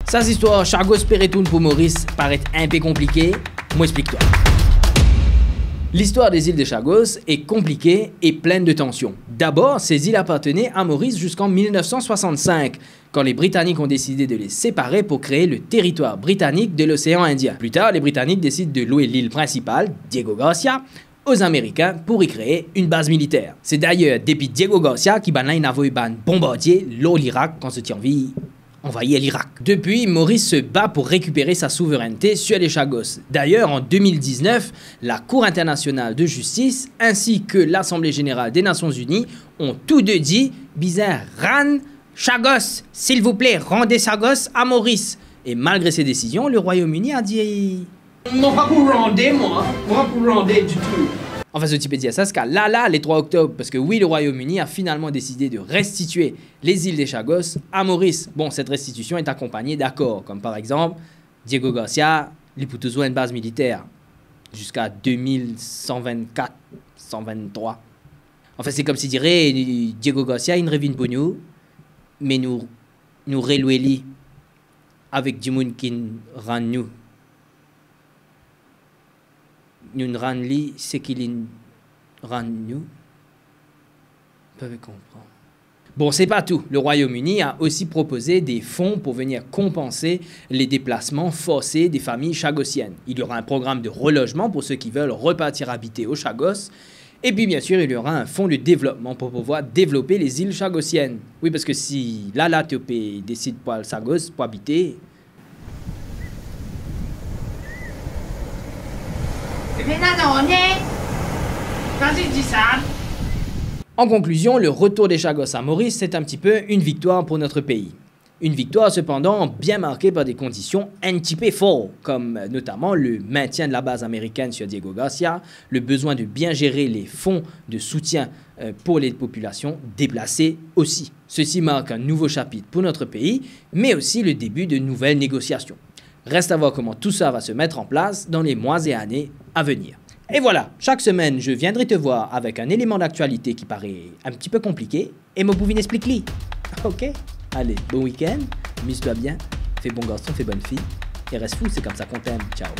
Ça, cette histoire Chagos Peretoun pour Maurice paraît un peu compliqué. Moi, explique-toi. L'histoire des îles de Chagos est compliquée et pleine de tensions. D'abord, ces îles appartenaient à Maurice jusqu'en 1965, quand les Britanniques ont décidé de les séparer pour créer le territoire britannique de l'océan Indien. Plus tard, les Britanniques décident de louer l'île principale, Diego Garcia, aux Américains pour y créer une base militaire. C'est d'ailleurs depuis Diego Garcia qui a envoyé un bombardier l'Irak quand se tient en vie envahir l'Irak. Depuis, Maurice se bat pour récupérer sa souveraineté sur les Chagos. D'ailleurs, en 2019, la Cour internationale de justice ainsi que l'Assemblée générale des Nations unies ont tous deux dit « Bizarre, ran Chagos, s'il vous plaît, rendez Chagos à Maurice ». Et malgré ces décisions, le Royaume-Uni a dit « Non, pas pour rendre, moi pour rendre du tout ». Enfin, ce type dit ça, c'est là, les 3 octobre, parce que oui, le Royaume-Uni a finalement décidé de restituer les îles des Chagos à Maurice. Bon, cette restitution est accompagnée d'accords, comme par exemple, Diego Garcia, il peut toujours une base militaire jusqu'à 2124, 123. Enfin, c'est comme si dirait Diego Garcia, il revient pour nous, mais nous relouer avec du monde qui rend nous. Nous rend li ce qu'il rend nous. Vous pouvez comprendre. Bon, c'est pas tout. Le Royaume-Uni a aussi proposé des fonds pour venir compenser les déplacements forcés des familles chagossiennes. Il y aura un programme de relogement pour ceux qui veulent repartir habiter aux Chagos. Et puis, bien sûr, il y aura un fonds de développement pour pouvoir développer les îles chagossiennes. Oui, parce que si Théopé décide pour le Chagos pour habiter... En conclusion, le retour des Chagos à Maurice, c'est un petit peu une victoire pour notre pays. Une victoire cependant bien marquée par des conditions un petit peu fortes, comme notamment le maintien de la base américaine sur Diego Garcia, le besoin de bien gérer les fonds de soutien pour les populations déplacées aussi. Ceci marque un nouveau chapitre pour notre pays, mais aussi le début de nouvelles négociations. Reste à voir comment tout ça va se mettre en place dans les mois et années à venir. Et voilà, chaque semaine, je viendrai te voir avec un élément d'actualité qui paraît un petit peu compliqué et me pouvez expliquer. Ok? Allez, bon week-end, amuse-toi bien, fais bon garçon, fais bonne fille, et reste fou, c'est comme ça qu'on t'aime. Ciao.